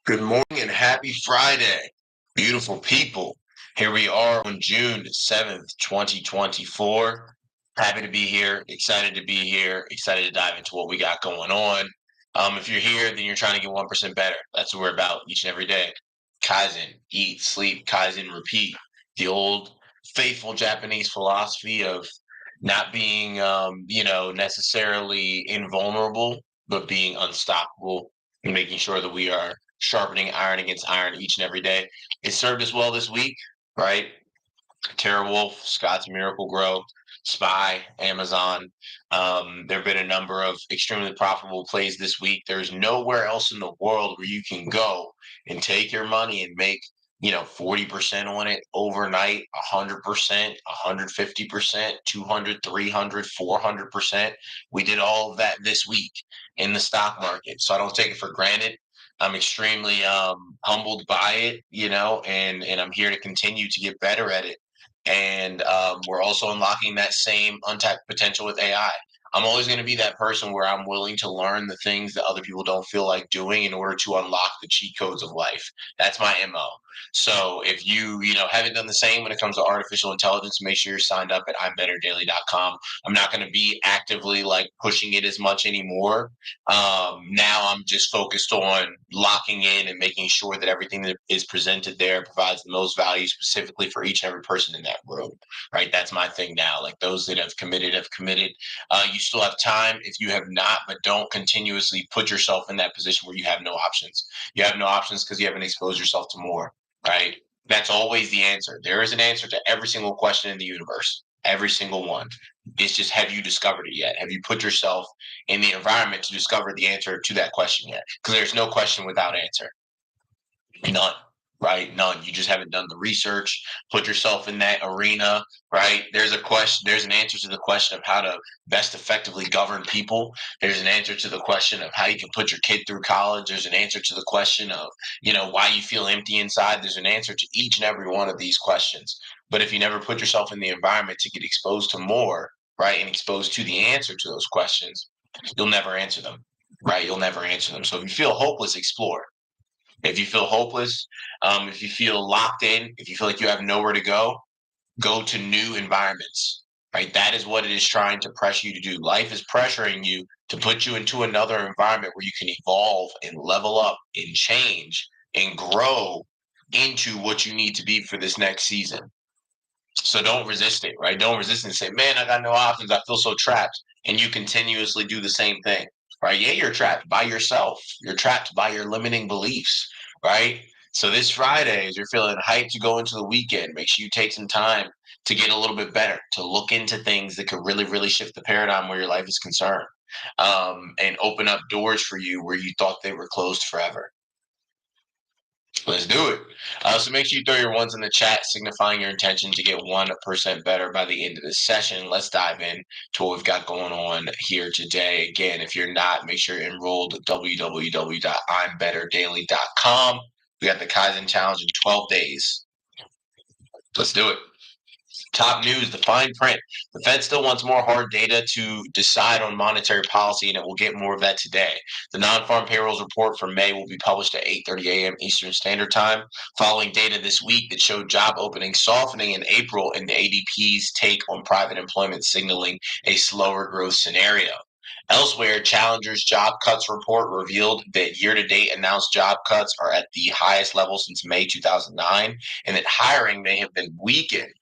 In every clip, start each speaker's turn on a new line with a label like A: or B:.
A: Good morning and happy Friday, beautiful people. Here we are on June 7th, 2024. Happy to be here, excited to be here, excited to dive into what we got going on. If you're here, then you're trying to get 1% better. That's what we're about each and every day. Kaizen, eat, sleep, Kaizen, repeat. The old faithful Japanese philosophy of not being, necessarily invulnerable, but being unstoppable and making sure that we are sharpening iron against iron each and every day. It served us well this week, right? TerraWolf, Scott's Miracle Grow, Spy, Amazon. There have been a number of extremely profitable plays this week. There's nowhere else in the world where you can go and take your money and make 40% on it overnight, 100%, 150%, 200, 300, 400%. We did all of that this week in the stock market. So I don't take it for granted. I'm extremely humbled by it, and I'm here to continue to get better at it. And we're also unlocking that same untapped potential with AI. I'm always going to be that person where I'm willing to learn the things that other people don't feel like doing in order to unlock the cheat codes of life. That's my MO. So if you haven't done the same when it comes to artificial intelligence, make sure you're signed up at I'mBetterDaily.com. I'm not going to be actively like pushing it as much anymore. Now I'm just focused on locking in and making sure that everything that is presented there provides the most value specifically for each and every person in that room, right? That's my thing now. Like those that have committed have committed. You still have time if you have not, but don't continuously put yourself in that position where you have no options. You have no options because you haven't exposed yourself to more, right? That's always the answer. There is an answer to every single question in the universe, every single one. It's just, have you discovered it yet? Have you put yourself in the environment to discover the answer to that question yet? Because there's no question without answer. None, right? None. You just haven't done the research, put yourself in that arena, right? There's a question, there's an answer to the question of how to best effectively govern people. There's an answer to the question of how you can put your kid through college. There's an answer to the question of, why you feel empty inside. There's an answer to each and every one of these questions. But if you never put yourself in the environment to get exposed to more, right, and exposed to the answer to those questions, you'll never answer them, right? You'll never answer them. So if you feel hopeless, explore. If you feel hopeless, if you feel locked in, if you feel like you have nowhere to go to new environments, right? That is what it is trying to pressure you to do. Life is pressuring you to put you into another environment where you can evolve and level up and change and grow into what you need to be for this next season. So don't resist it, right? Don't resist it and say, man, I got no options. I feel so trapped. And you continuously do the same thing, right? Yeah, you're trapped by yourself. You're trapped by your limiting beliefs, right? So this Friday, as you're feeling hyped to go into the weekend, make sure you take some time to get a little bit better, to look into things that could really, really shift the paradigm where your life is concerned, and open up doors for you where you thought they were closed forever. Let's do it. So make sure you throw your ones in the chat, signifying your intention to get 1% better by the end of this session. Let's dive in to what we've got going on here today. Again, if you're not, make sure you're enrolled at www.I'mBetterDaily.com. We got the Kaizen Challenge in 12 days. Let's do it. Top news, the fine print. The Fed still wants more hard data to decide on monetary policy, and it will get more of that today. The non-farm payrolls report for May will be published at 8:30 a.m. Eastern Standard Time, following data this week that showed job openings softening in April and the ADP's take on private employment signaling a slower growth scenario. Elsewhere, Challenger's job cuts report revealed that year-to-date announced job cuts are at the highest level since May 2009, and that hiring may have been weakened.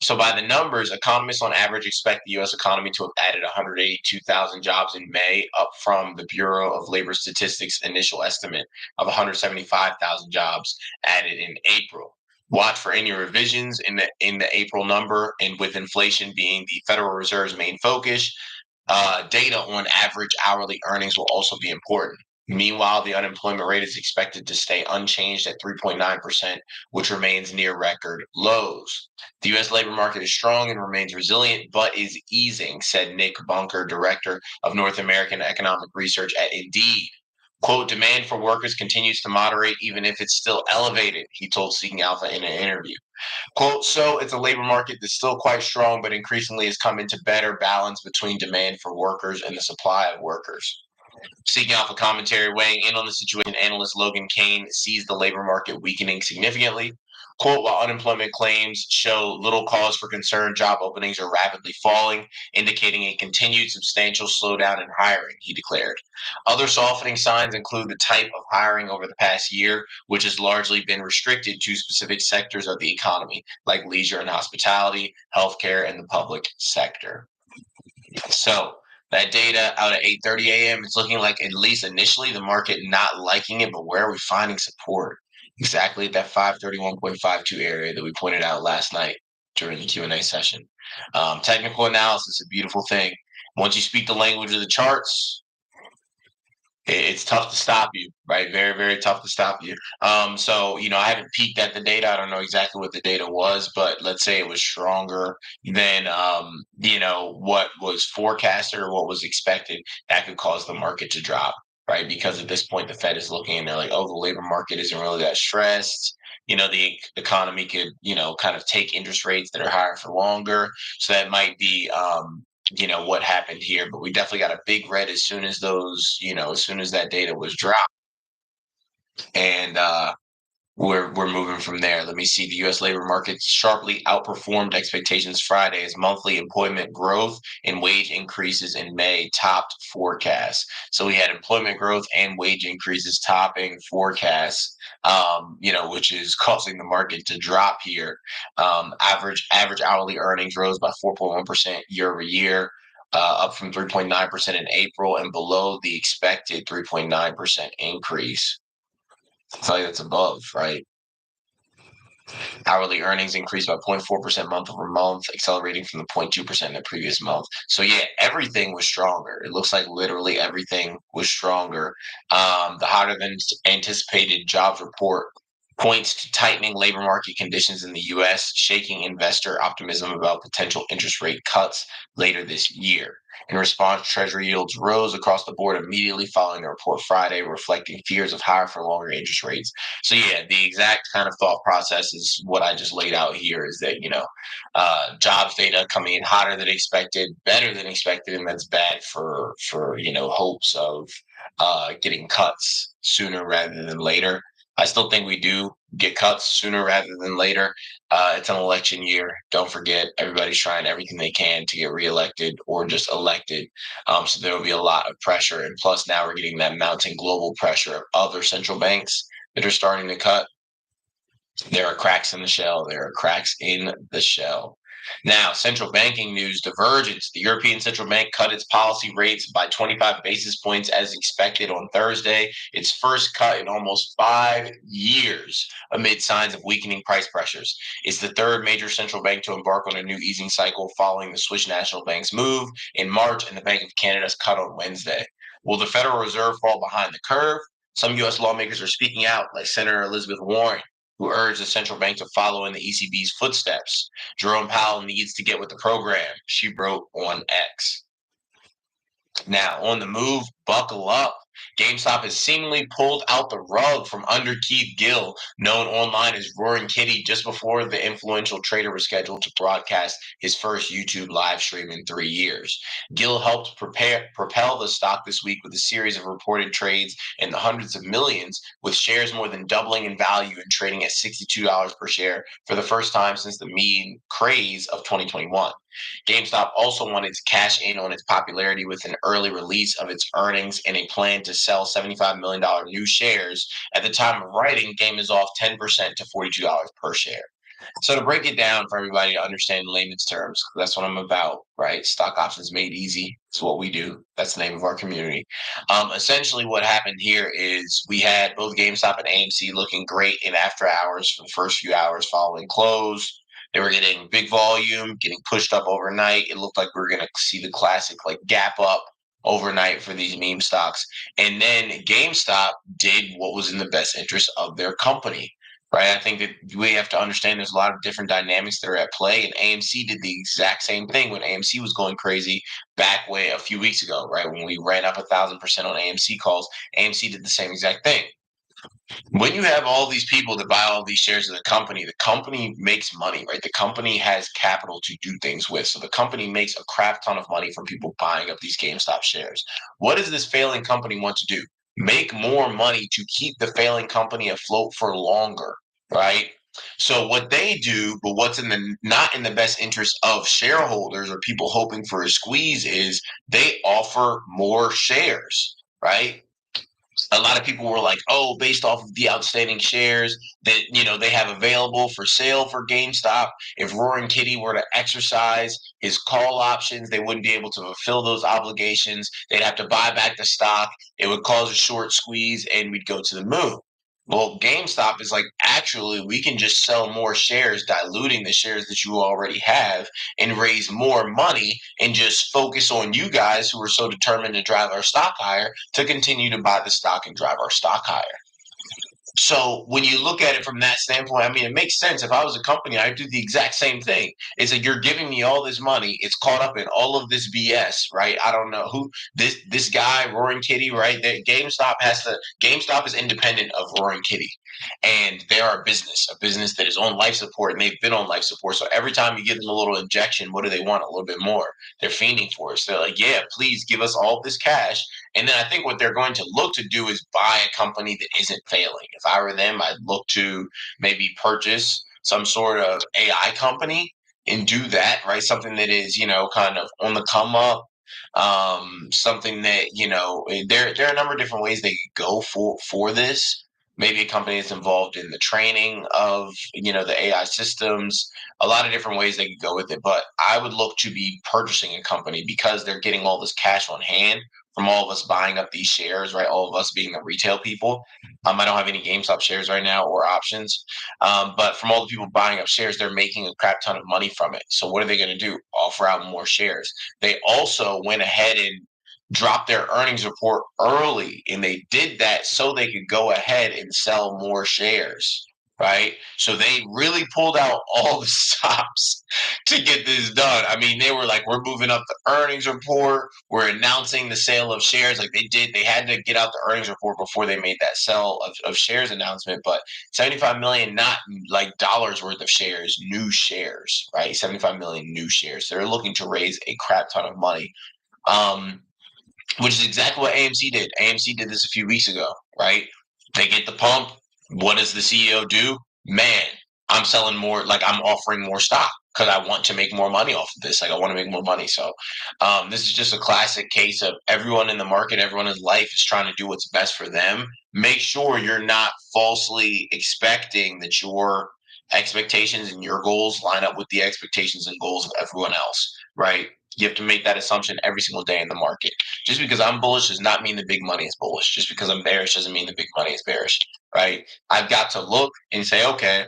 A: So by the numbers, economists on average expect the U.S. economy to have added 182,000 jobs in May, up from the Bureau of Labor Statistics' initial estimate of 175,000 jobs added in April. Watch for any revisions in the April number, and with inflation being the Federal Reserve's main focus, data on average hourly earnings will also be important. Meanwhile, the unemployment rate is expected to stay unchanged at 3.9%, which remains near record lows. The U.S. labor market is strong and remains resilient, but is easing, said Nick Bunker, director of North American Economic Research at Indeed. Quote, demand for workers continues to moderate even if it's still elevated, he told Seeking Alpha in an interview. Quote, so it's a labor market that's still quite strong, but increasingly has come into better balance between demand for workers and the supply of workers. Seeking out a commentary, weighing in on the situation, analyst Logan Kane sees the labor market weakening significantly. Quote, while unemployment claims show little cause for concern, job openings are rapidly falling, indicating a continued substantial slowdown in hiring, he declared. Other softening signs include the type of hiring over the past year, which has largely been restricted to specific sectors of the economy, like leisure and hospitality, healthcare, and the public sector. So that data out at 8:30 a.m. It's looking like, at least initially, the market not liking it, but where are we finding support? Exactly at that 531.52 area that we pointed out last night during the Q&A session. Technical analysis, a beautiful thing. Once you speak the language of the charts, it's tough to stop you, right? Very, very tough to stop you. So, I haven't peeked at the data. I don't know exactly what the data was, but let's say it was stronger than, what was forecasted or what was expected. That could cause the market to drop, right? Because at this point, the Fed is looking and they're like, oh, the labor market isn't really that stressed. The economy could, kind of take interest rates that are higher for longer. So that might be, what happened here, but we definitely got a big red as soon as as soon as that data was dropped. And we're moving from there. Let me see. The U.S. labor market sharply outperformed expectations Friday as monthly employment growth and wage increases in May topped forecasts. So we had employment growth and wage increases topping forecasts, which is causing the market to drop here. Average hourly earnings rose by 4.1% year over year. Up from 3.9% in April and below the expected 3.9% increase. I feel like that's above, right? Hourly earnings increased by 0.4% month over month, accelerating from the 0.2% in the previous month. So yeah, everything was stronger. It looks like literally everything was stronger. The hotter than anticipated jobs report points to tightening labor market conditions in the U.S., shaking investor optimism about potential interest rate cuts later this year. In response, Treasury yields rose across the board immediately following the report Friday, reflecting fears of higher for longer interest rates. So yeah, the exact kind of thought process is what I just laid out here. Is that jobs data coming in hotter than expected, better than expected, and that's bad for hopes of getting cuts sooner rather than later. I still think we do get cuts sooner rather than later. It's an election year. Don't forget, everybody's trying everything they can to get reelected or just elected. So there will be a lot of pressure. And plus, now we're getting that mounting global pressure of other central banks that are starting to cut. There are cracks in the shell. There are cracks in the shell. Now, central banking news divergence. The European Central Bank cut its policy rates by 25 basis points as expected on Thursday, its first cut in almost 5 years amid signs of weakening price pressures. It's the third major central bank to embark on a new easing cycle following the Swiss National Bank's move in March and the Bank of Canada's cut on Wednesday. Will the Federal Reserve fall behind the curve? Some U.S. lawmakers are speaking out, like Senator Elizabeth Warren, who urged the central bank to follow in the ECB's footsteps. Jerome Powell needs to get with the program, she wrote on X. Now, on the move, buckle up. GameStop has seemingly pulled out the rug from under Keith Gill, known online as Roaring Kitty, just before the influential trader was scheduled to broadcast his first YouTube live stream in 3 years. Gill helped propel the stock this week with a series of reported trades in the hundreds of millions, with shares more than doubling in value and trading at $62 per share for the first time since the meme craze of 2021. GameStop also wanted to cash in on its popularity with an early release of its earnings and a plan to sell $75 million new shares. At the time of writing, Game is off 10% to $42 per share. So to break it down for everybody to understand in layman's terms, that's what I'm about, right? Stock options made easy. It's what we do. That's the name of our community. Essentially, what happened here is we had both GameStop and AMC looking great in after hours for the first few hours following close. They were getting big volume, getting pushed up overnight. It looked like we were going to see the classic like gap up overnight for these meme stocks. And then GameStop did what was in the best interest of their company, right? I think that we have to understand there's a lot of different dynamics that are at play. And AMC did the exact same thing when AMC was going crazy back way a few weeks ago, right? When we ran up 1,000% on AMC calls, AMC did the same exact thing. when you have all these people that buy all these shares of the company makes money, right? The company has capital to do things with. So the company makes a crap ton of money from people buying up these GameStop shares. What does this failing company want to do? Make more money to keep the failing company afloat for longer, right? So what they do, but what's in the not in the best interest of shareholders or people hoping for a squeeze is they offer more shares, right? A lot of people were like, "Oh, based off of the outstanding shares that they have available for sale for GameStop, if Roaring Kitty were to exercise his call options, they wouldn't be able to fulfill those obligations. They'd have to buy back the stock. It would cause a short squeeze, and we'd go to the moon." Well, GameStop is like, actually, we can just sell more shares, diluting the shares that you already have, and raise more money and just focus on you guys who are so determined to drive our stock higher to continue to buy the stock and drive our stock higher. So when you look at it from that standpoint, I mean, it makes sense. If I was a company, I'd do the exact same thing. It's like, you're giving me all this money. It's caught up in all of this BS, right? I don't know who this guy, Roaring Kitty, right? That GameStop is independent of Roaring Kitty. And they are a business that is on life support, and they've been on life support. So every time you give them a little injection, what do they want? A little bit more. They're fiending for it. So they're like, yeah, please give us all this cash. And then I think what they're going to look to do is buy a company that isn't failing. If I were them, I'd look to maybe purchase some sort of AI company and do that, right? Something that is, kind of on the come up. Something that, there are a number of different ways they could go for this. Maybe a company that's involved in the training of, the AI systems, a lot of different ways they could go with it. But I would look to be purchasing a company because they're getting all this cash on hand from all of us buying up these shares, right? All of us being the retail people. I don't have any GameStop shares right now or options, but from all the people buying up shares, they're making a crap ton of money from it. So what are they going to do? Offer out more shares. They also went ahead and dropped their earnings report early, and they did that so they could go ahead and sell more shares. Right. So they really pulled out all the stops to get this done. I mean, they were like, we're moving up the earnings report. We're announcing the sale of shares. Like they had to get out the earnings report before they made that sell of shares announcement. But 75 million, not like dollars worth of shares, new shares, right? 75 million new shares. They're looking to raise a crap ton of money. Um, which is exactly what AMC did. AMC did this a few weeks ago, right? They get the pump. What does the CEO do? Man, I'm selling more, like I'm offering more stock because I want to make more money off of this. Like I want to make more money. So this is just a classic case of everyone in the market, everyone in life is trying to do what's best for them. Make sure you're not falsely expecting that your expectations and your goals line up with the expectations and goals of everyone else, right? You have to make that assumption every single day in the market. Just because I'm bullish does not mean the big money is bullish. Just because I'm bearish doesn't mean the big money is bearish, right? I've got to look and say, okay,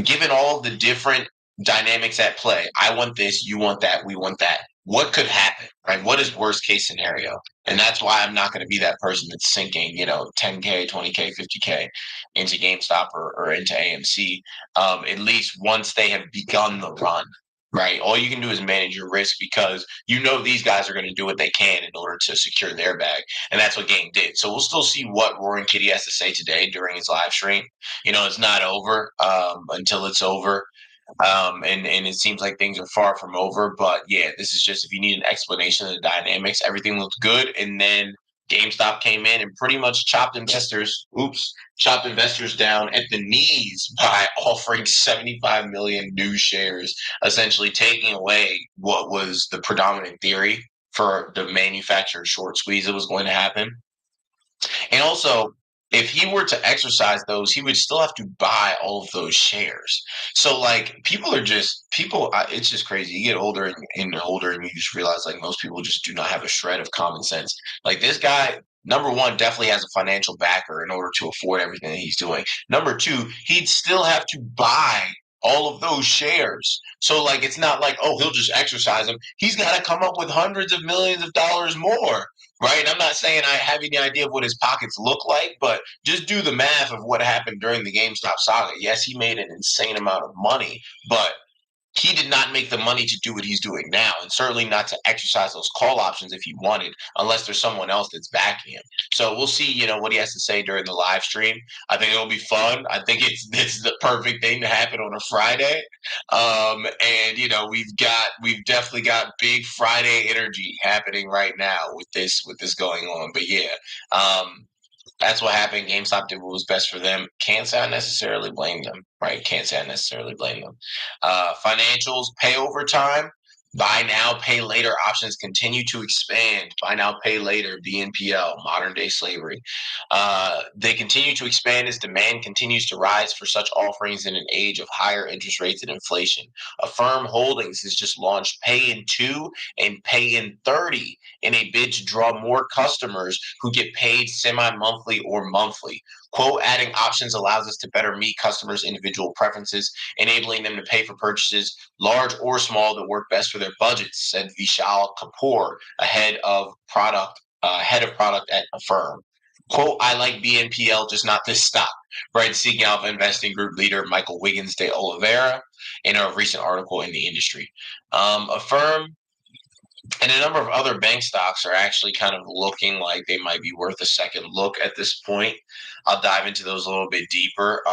A: given all of the different dynamics at play, I want this, you want that, we want that. What could happen, right? What is worst case scenario? And that's why I'm not going to be that person that's sinking, 10K, 20K, 50K into GameStop or into AMC, at least once they have begun the run, right? All you can do is manage your risk because these guys are going to do what they can in order to secure their bag. And that's what Game did. So we'll still see what Roaring Kitty has to say today during his live stream. It's not over until it's over. And it seems like things are far from over. But yeah, this is just if you need an explanation of the dynamics, everything looked good. And then GameStop came in and pretty much chopped investors down at the knees by offering 75 million new shares, essentially taking away what was the predominant theory for the manufactured short squeeze that was going to happen. And also, if he were to exercise those, he would still have to buy all of those shares. So, like, it's just crazy. You get older and older, and you just realize, like, most people just do not have a shred of common sense. Like, this guy, number one, definitely has a financial backer in order to afford everything that he's doing. Number two, he'd still have to buy all of those shares. So, like, it's not like, oh, he'll just exercise them. He's got to come up with hundreds of millions of dollars more. Right. I'm not saying I have any idea of what his pockets look like, but just do the math of what happened during the GameStop saga. Yes, he made an insane amount of money, but he did not make the money to do what he's doing now, and certainly not to exercise those call options if he wanted, unless there's someone else that's backing him. So we'll see, what he has to say during the live stream. I think it'll be fun. I think it's the perfect thing to happen on a Friday. And we've definitely got big Friday energy happening right now with this going on. But yeah, that's what happened. GameStop did what was best for them. Can't say I necessarily blame them, right? Can't say I necessarily blame them. Financials, pay over time. Buy now, pay later options continue to expand. Buy now, pay later, BNPL, modern day slavery. They continue to expand as demand continues to rise for such offerings in an age of higher interest rates and inflation. Affirm Holdings has just launched Pay in 2 and Pay in 30 in a bid to draw more customers who get paid semi-monthly or monthly. Quote, adding options allows us to better meet customers' individual preferences, enabling them to pay for purchases, large or small, that work best for their budgets, said Vishal Kapoor, head of product at Affirm. Quote, I like BNPL, just not this stock, right? Seeking Alpha Investing Group leader Michael Wiggins de Oliveira in a recent article in the industry. Affirm and a number of other bank stocks are actually kind of looking like they might be worth a second look at this point. I'll dive into those a little bit deeper,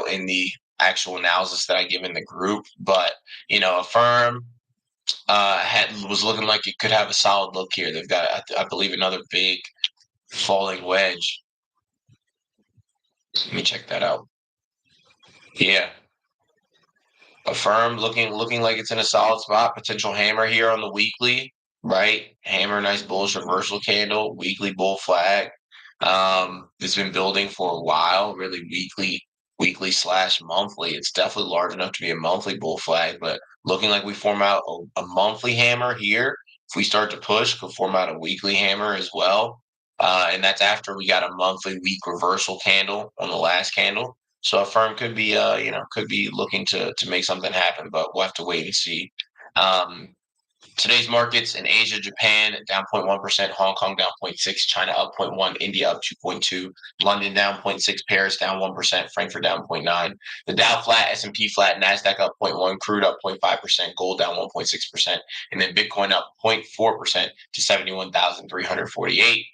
A: in the actual analysis that I give in the group. But, Affirm was looking like it could have a solid look here. They've got, I believe, another big falling wedge. Let me check that out. Yeah. Affirm looking like it's in a solid spot. Potential hammer here on the weekly, right? Hammer, nice bullish reversal candle, weekly bull flag. It's been building for a while, really weekly slash monthly. It's definitely large enough to be a monthly bull flag, but looking like we form out a monthly hammer here. If we start to push, could form out a weekly hammer as well. And that's after we got a monthly week reversal candle on the last candle. So a firm could be looking to make something happen, but we'll have to wait and see. Today's markets in Asia, Japan down 0.1%, Hong Kong down 0.6%, China up 0.1%, India up 2.2%, London down 0.6%, Paris down 1%, Frankfurt down 0.9%. The Dow flat, S&P flat, Nasdaq up 0.1%, crude up 0.5%, gold down 1.6%, and then Bitcoin up 0.4% to 71,348.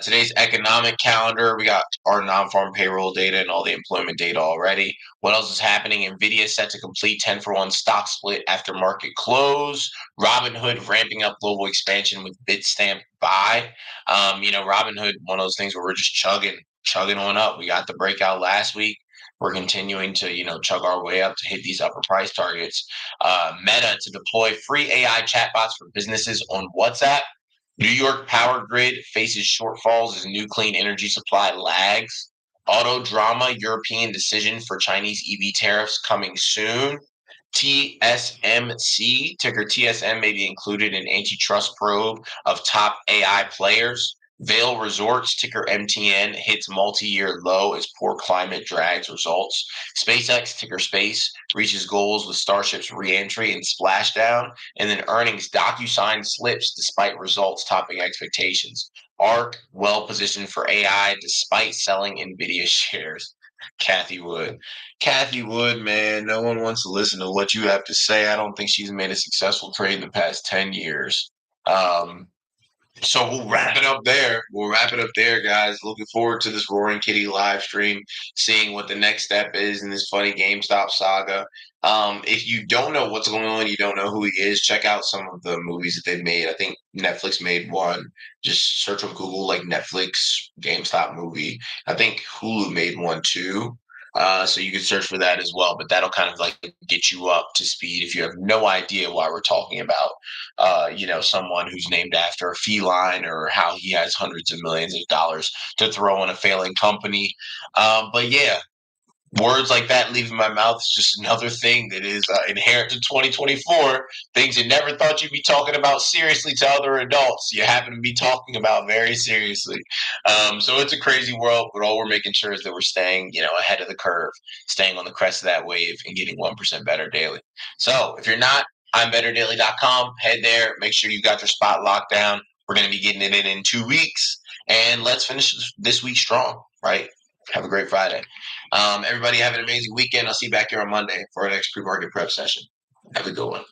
A: Today's economic calendar, we got our non-farm payroll data and all the employment data already. What else is happening? NVIDIA is set to complete 10-for-1 stock split after market close. Robinhood ramping up global expansion with Bitstamp buy. Robinhood, one of those things where we're just chugging on up. We got the breakout last week. We're continuing to, chug our way up to hit these upper price targets. Meta to deploy free AI chatbots for businesses on WhatsApp. New York power grid faces shortfalls as new clean energy supply lags. Auto drama, European decision for Chinese EV tariffs coming soon. TSMC, ticker TSM, may be included in antitrust probe of top AI players. Vail Resorts, ticker MTN, hits multi-year low as poor climate drags results. SpaceX, ticker Space, reaches goals with Starship's reentry and splashdown. And then earnings, DocuSign slips despite results topping expectations. ARK, well positioned for AI despite selling NVIDIA shares. Kathy Wood. Kathy Wood, man, no one wants to listen to what you have to say. I don't think she's made a successful trade in the past 10 years. So we'll wrap it up there. Guys. Looking forward to this Roaring Kitty live stream, seeing what the next step is in this funny GameStop saga. If you don't know what's going on, you don't know who he is, check out some of the movies that they've made. I think Netflix made one. Just search on Google, like Netflix GameStop movie. I think Hulu made one too. So you can search for that as well, but that'll kind of like get you up to speed if you have no idea why we're talking about, someone who's named after a feline or how he has hundreds of millions of dollars to throw in a failing company. But yeah, words like that leaving my mouth is just another thing that is inherent to 2024. Things you never thought you'd be talking about seriously to other adults, you happen to be talking about very seriously. So it's a crazy world, but all we're making sure is that we're staying, ahead of the curve, staying on the crest of that wave and getting 1% better daily. So if you're not, I'mBetterDaily.com. Head there. Make sure you got your spot locked down. We're going to be getting it in 2 weeks. And let's finish this week strong, right? Have a great Friday. Everybody have an amazing weekend. I'll see you back here on Monday for our next pre-market prep session. Have a good one.